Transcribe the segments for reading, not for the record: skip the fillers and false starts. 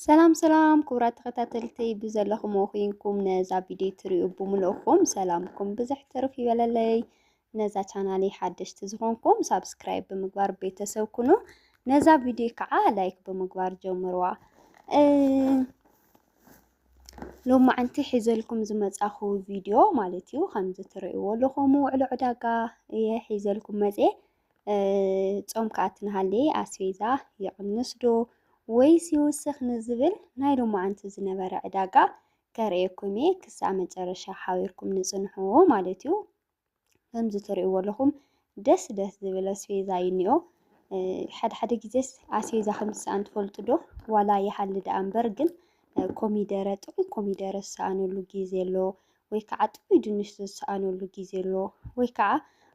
سلام سلام كبرات تختاتلتي بزلخم وخينكم نزا فيديو تريو بملوخم سلامكم بزح ترفي بلالي نزا چانالي حدش تزخونكم سابسكرايب بمقبار بيتسو كنو نزا فيديو كعا لايك بمقبار جمروا لو ما عنتي حيزلكم زمز اخو فيديو مالتيو خمز تريو لخمو على عداقا حيزلكم مزي ጾም ከአትናሃሌ አስቤዛ ይቕንስ ዶ ወይስ ይውስኽ ንዝብል ናይ ሎማዓንቲ ዝነበረ ዕዳጋ ከርእየኩም እየ ክሳብ መጨረሻ ሓቢርኩም ንጽንሑ ማለት እዩ። ከምዚ ትሪእዎ ኣለኹም ደስ ዝብል አስቤዛ እዩ እኒኦ። ሓደ ግዜስ አስቤዛ ከምዝሰኣን ትፈልጡ ዶ? ዋላ ይሓሊ ደኣ እምበር ግን ኮሚደረ ጥዑይ ኮሚደረ ዝሰኣነሉ ግዜ ኣሎ ወይ ከዓ ጥዑይ ድንሽ ዝሰኣነሉ ግዜ ኣሎ ወይ ከዓ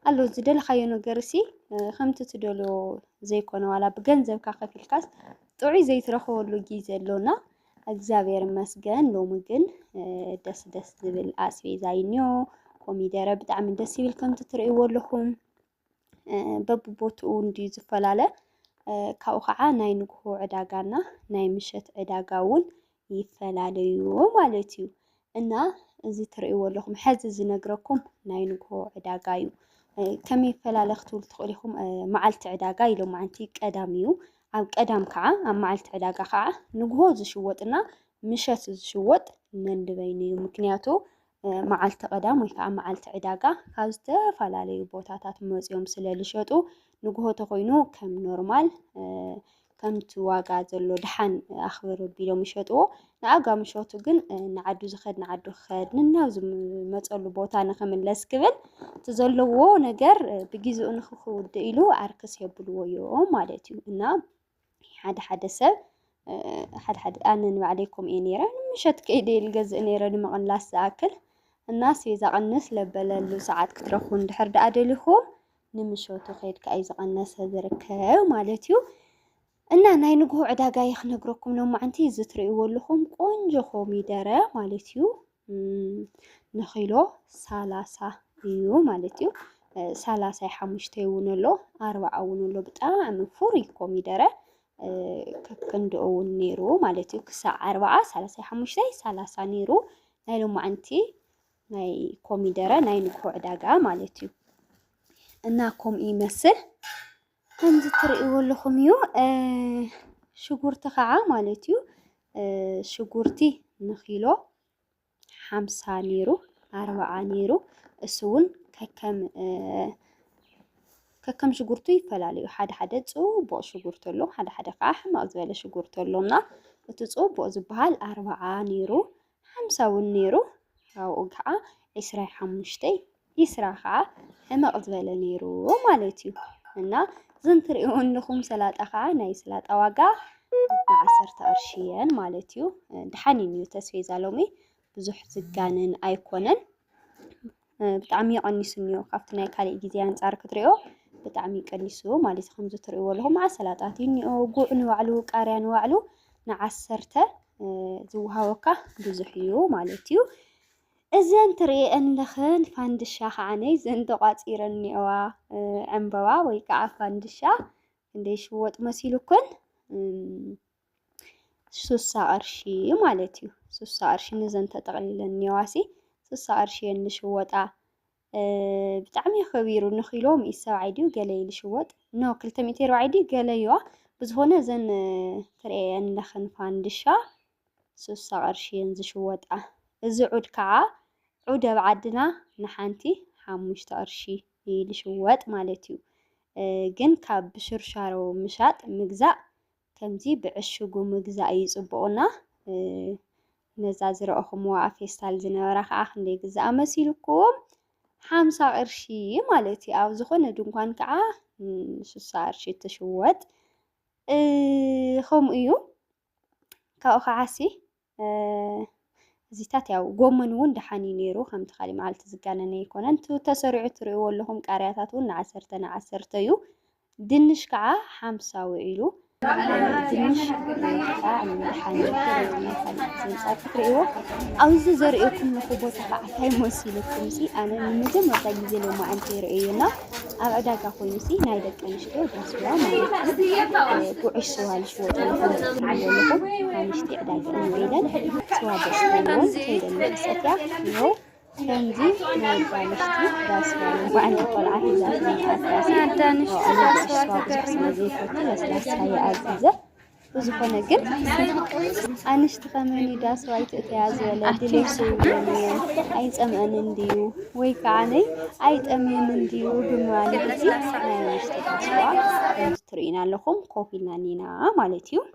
አሎ ዝደለኻዮ ነገር ሲ ከምቲ ትደልዮ ዘይኮነ ዋላ ብገንዘብካ ከፊልካስ ጥዑይ ዘይትረኽበሉ ግዜ ኣሎና እግዚአብሔር ይመስገን። ሎሚ ግን ደስ ዝብል አስቤዛ እዩ እኒኦ። ኮሚደረ ብጣዕሚ ደስ ይብል ከምቲ ትሪእዎ ኣለኹም በብቦትኡ እንድዩ ዝፈላለ ካብኡ ከዓ ናይ ንግሆ ዕዳጋና ናይ ምሸት ዕዳጋ እውን ይፈላለዩ ማለት እዩ። እና እዚ ትሪእዎ ኣለኹም ሕዚ ዝነግረኩም ናይ ንግሆ ዕዳጋ እዩ። ከመይ ይፈላለ ክትብሉ ትኽእሉ ኢኹም። መዓልቲ ዕዳጋ ኢሎም ማዓንቲ ቀዳም እዩ። ኣብ ቀዳም ከዓ ኣብ መዓልቲ ዕዳጋ ከዓ ንግሆ ዝሽወጥና ምሸት ዝሽወጥ ነንድበይን እዩ። ምክንያቱ መዓልቲ ቀዳም ወይ ከዓ መዓልቲ ዕዳጋ ካብ ዝተፈላለዩ ቦታታት መፂኦም ስለ ዝሸጡ ንግሆ ተኾይኑ ከም ኖርማል ከምቲ ዋጋ ዘሎ ድሓን ኣኽብር ኣቢሎም ይሸጥዎ። ንኣጋ ምሸቱ ግን ንዓዱ ዝኸድ ንዓዱ ክኸድ ንናብ ዝመፀሉ ቦታ ንኽምለስ ክብል እቲ ዘለዎ ነገር ብግዚኡ ንኽውድእ ኢሉ ኣርክስ የብልዎ እዮም ማለት እዩ። እና ሓደ ሰብ ሓደ ኣነ ንባዕለይ ከምኡ እየ ነይረ ንምሸት ከይደ ልገዝእ ነይረ ንምቕንላስ ዝኣክል እና አስቤዛ ቀንስ ለበለሉ ሰዓት ክትረኽቡ እንድሕር ደኣ ደሊኹም ንምሸቱ ከይድካ እዩ ዝቐነሰ ዝርከብ ማለት እዩ። እና ናይ ንግሆ ዕዳጋ ይኽነግረኩም ሎማዓንቲ እዚ ትሪእዎ ኣለኹም ቆንጆ ኮሚደረ ማለት እዩ ንኪሎ 30 እዩ ማለት እዩ። 35 እውን ኣሎ 40 እውን ኣሎ ብጣዕሚ ፍሩይ ኮሚደረ ከክንድኦ እውን ነይሩ ማለት እዩ። ክሳብ 40 35 30 ነይሩ ናይ ሎማዓንቲ ናይ ኮሚደረ ናይ ንግሆ ዕዳጋ ማለት እዩ። እና ከምኡ ይመስል ከምዚ ትሪእዎ ኣለኹም እዩ። ሽጉርቲ ከዓ ማለት እዩ ሽጉርቲ ንኪሎ 50 ነይሩ 40 ነይሩ እሱ እውን ከከም ሽጉርቱ ይፈላለዩ። ሓደ ፅቡቕ ሽጉርቲ ኣሎ ሓደ ከዓ ሕማቕ ዝበለ ሽጉርቲ ኣሎና እቲ ፅቡቕ ዝበሃል 40 ነይሩ 50 እውን ነይሩ ካብኡ ከዓ 25 ይስራ ከዓ ሕማቕ ዝበለ ነይሩ ማለት እዩ። እና እዘን ትሪእዎ ኣለኹም ሰላጣ ከዓ ናይ ሰላጣ ዋጋ 10 ቅርሺ እየን ማለት እዩ። ድሓን እዩ አስቤዛ ሎሚ ብዙሕ ዝጋነን ኣይኮነን ብጣዕሚ ቀኒሱ እኒኦ ካብቲ ናይ ካልእ ግዜ ኣንፃር ክትሪኦ ብጣዕሚ ቀኒሱ ማለት ከምዚ ትሪእዎ ኣለኹም። ሰላጣት እኒኦ ጉዕ ንባዕሉ ቃርያ ንባዕሉ ን10 ዝወሃበካ ብዙሕ እዩ ማለት እዩ። እዘን ትሪአን ኣለኽን ፋንድሻ ከዓ ነይ ዘን ተቋፂረን እኒአዋ ዕምበባ ወይ ከዓ ፋንድሻ ክንደይ ሽወጥ መሲሉኩን 60 ቅርሺ ማለት እዩ። 60 ቅርሺ ንዘን ተጠቕሊለን እኒአዋሲ 60 ቅርሺ እየን ዝሽወጣ። ብጣዕሚ ከቢሩ ንኪሎ 170 ድዩ ገለ እዩ ዝሽወጥ ኖ 240 ድዩ ገለ እዩዋ ብዝኾነ እዘን ትሪአን ኣለኽን ፋንድሻ 60 ቅርሺ እየን ዝሽወጣ። እዚ ዑድ ከዓ ዑድ ኣብ ዓድና ንሓንቲ 5 ቅርሺ እዩ ዝሽወጥ ማለት እዩ። ግን ካብ ብሽርሻሮ ምሻጥ ምግዛእ ከምዚ ብዕሽጉ ምግዛእ እዩ ፅቡቕና። ነዛ ዝረአኹምዋ ኣብ ፌስታል ዝነበራ ከዓ ክንደይ ግዛኣ መሲልኩም 50 ቅርሺ ማለት እዩ። ኣብ ዝኾነ ድንኳን ከዓ 60 ቅርሺ ትሽወጥ ከምኡ እዩ። ካብኡ ከዓሲ እዚታት ያው ጎመን እውን ድሓን እዩ ነይሩ ከምቲ ካሊእ መዓልቲ ዝጋነነ ኣይኮነን። ተሰሪዑ ትሪእዎ ኣለኹም ቃርያታት እውን ን10 እዩ። ድንሽ ከዓ 50 ውዒሉ ድንሽ دحاني ما كان سافريو أو زرقكم نخبوت فعتاي مسيلكم سي أنا نجم وتجي لو ما أنت رأينا أبدا كخوي سي نايدك نشتو بس ما بوعش سوال شو تقولون هنشتي أداك إنجيلا سوال بس تقولون كيدا نفسك يو كنزي نايدا نشتي بس ما أنت طلعه إذا نشتي زي فتي بس هي عزيزة وزخنا جد أنا اشتغلني داس وايت اتياز ولا دليسو أي تأمن ديو ويكعني أي تأمن ديو بمالتي أنا اشتغل ترينا لكم كوفينا نينا مالتيو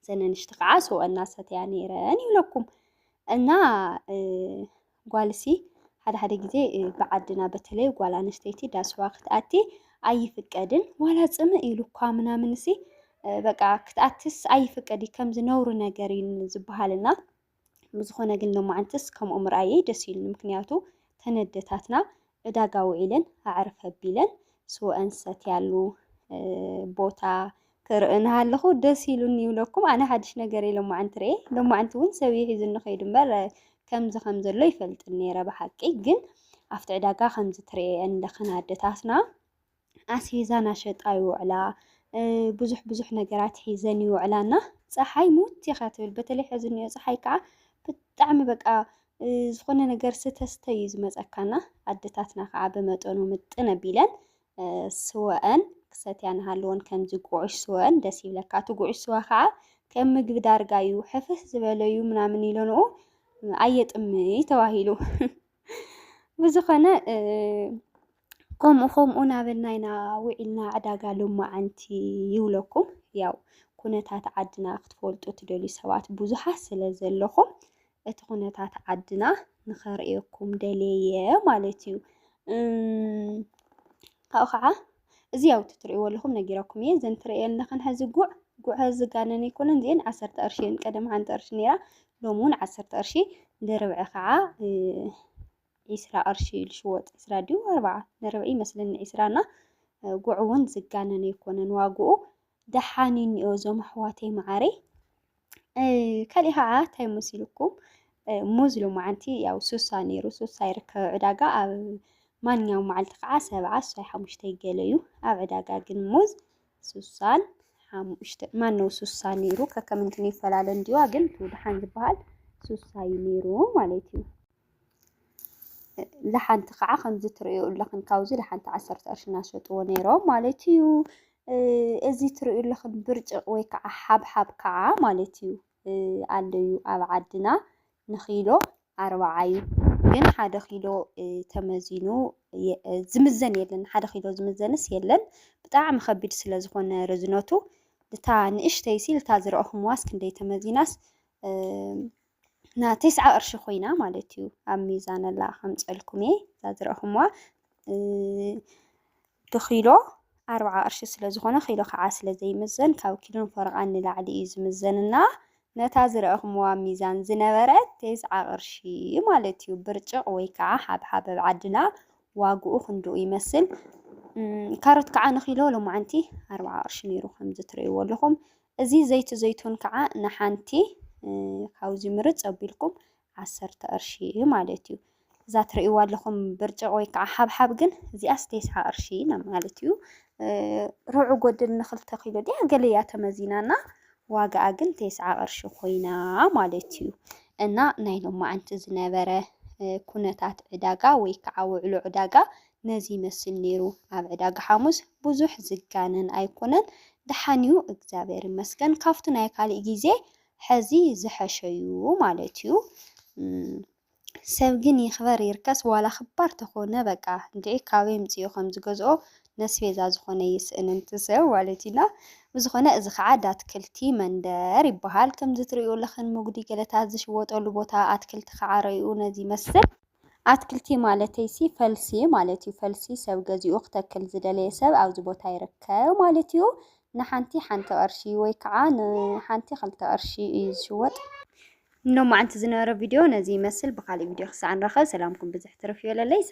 زين نشتغل سو الناس يعني راني لكم أنا قالسي هذا جزء بعدنا بتلي وقال أنا اشتيتي داس وقت أتي أي فكادن ولا تسمع إلو كامنا منسي بقى كتأتس أي فكادي كم زنور نجارين زبهالنا مزخنا قلنا ما عنتس كم أمر أي دسيل ممكنياتو تندتاتنا إذا قاو إلن أعرف بيلن سواء أنست يالو بوتا كرئنا هالخو دسيلوني ولكم أنا حدش نجاري لما عنتري لما عنتون سويه إذن خير مبر كم زخمز اللي يفلت النيرة بحكي جن أفتع داقا خمز تري عند خنادتاتنا أسيزا نشط أيو على بزح نجارات حيزاني وعلانا صحي موت يخاتل بتلي حزني صحي كع بتعمل بقى زخنا نجار ستستيز مزكنا عدتاتنا كع بمتون ومتنا بيلن سواء كسات يعني هالون كم زقوعش سواء دسي لك تقوعش سواء كع كم مقدار جايو حفظ زباليو من يلونو عيت أمي تواهيلو بزخنا قوم أنا بالناينا وإلنا عدا قالوا ما أنتي يولكم ياو كنتات عدنا اختفولت وتدولي سوات بوزحة سلازل لكم اتكونتات عدنا نخرئيكم دلية مالتيو هاوخعة زياو تترئيو لكم نجيراكم يزن ترئيل نخن هزي قوع هزقانا نيكونن زين 10 قرشين قدم عن قرشنيرا لومون 10 قرشي لربع خعة عسرة أرشي الشوط عسرة ديو 4 لربعي مثلا عسرانا قعوان زقانا نيكونن واقو دحانين يوزوم حواتي معاري كاليها عاتي مسيلكم موزلو معنتي ياو سوسانيرو سوسايرك عداقا مان يوم معلتقع 7 صيحة مشتيقليو عداقا قن موز سوسان مانو سوسانيرو كمنتني فلالن ديو قن تودحان زبهال سوساينيرو ماليتيو لحن تقع خمز تريو لخن كاوزي لحن 10 قرش ناشطو نيرو مالتيو ازي تريو لخن برجق ويكع حب كعا مالتيو عنديو عدنا نخيلو 4 ግን ሓደ ኪሎ ተመዚኑ ዝምዘን የለን ሓደ ኪሎ ዝምዘንስ የለን ብጣዕሚ ከቢድ ስለ ዝኾነ ርዝነቱ ልታ ንእሽተይ ሲል ታ ዝረአኹም ዋስ ክንደይ ተመዚናስ ና 9 قرش ኮይና ማለት እዩ ኣብ ሚዛን ላ ከምፀልኩም እየ ዝረአኹም ብኪሎ 4 قرش ስለ ዝኾነ ኪሎ ከዓ ስለ ዘይምዘን ካብ ኪሎን ፈርቓን ንላዕሊ እዩ ዝምዘንና ነታ ዝረአኹም ሚዛን ዝነበረት 9 قرش ማለት እዩ ብርጭቅ ወይ ከዓ ሓብሓብ ዓድና ዋግኡ ክንድኡ ይመስል ካሮት ከዓ ንኪሎ ሎማዓንቲ 4 قرش ነይሩ ከም ዝትርእይዎ ኣለኹም እዚ ዘይቱን ከዓ ንሓንቲ ካውዚ ምርፅ ኣቢልኩም 10 قرش ማለት እዩ እዛ ትርእይዋ ኣለኹም ብርጭቅ ወይ ከዓ ሓብሓብ ግን እዚኣስ 9 قرش ማለት እዩ ሩዑ ጎድል ን2 ኪሎ ዲያ ገለያ ተመዚናና ዋጋኣ ግን 9 قرش ኮይና ማለት እዩ እና ናይ ሎማዓንቲ ዝነበረ ኩነታት ዕዳጋ ወይ ከዓ ውዕሉ ዕዳጋ ነዚ መስል ነይሩ ኣብ ዕዳጋ ሓሙስ ብዙሕ ዝጋነን ኣይኮነን ደሓንዩ እግዚአብሔር ይመስገን ካፍቱ ናይ ካልእ ግዜ ሕዚ ዝሐሸዩ ማለት እዩ ሰብ ግን ይኽበር ይርከስ ዋላ ክባር ተኾነ በቃ እንዴ ካበይ ምፅዮ ከም ዝገዝኦ ነስቤዛ ዝኾነ ይስእን እንትሰብ ዋለቲና ብዝኾነ እዚ ከዓ ዳትክልቲ መንደር ይበሃል ከም ዝትርእዩ ለኽን መጉዲ ገለታት ዝሽወጠሉ ቦታ ኣትክልቲ ከዓ ረዩ ነዚ መስል ኣትክልቲ ማለተይሲ ፈልሲ ማለት እዩ ፈልሲ ሰብ ገዚኡ ክተክል ዝደለየ ሰብ ኣብዚ ቦታ ይርከብ ማለት እዩ ንሓንቲ 1 قرش ወይ ከዓ ንሓንቲ 2 قرش እዩ ዝሽወጥ ሎማዓንቲ ዝነበረ ቪድዮ ነዚ መስል ብኻልእ ቪድዮ ክሳዕ ንረኸብ ሰላምኩም ብዙሕ ትረፍዩ ኣለለይ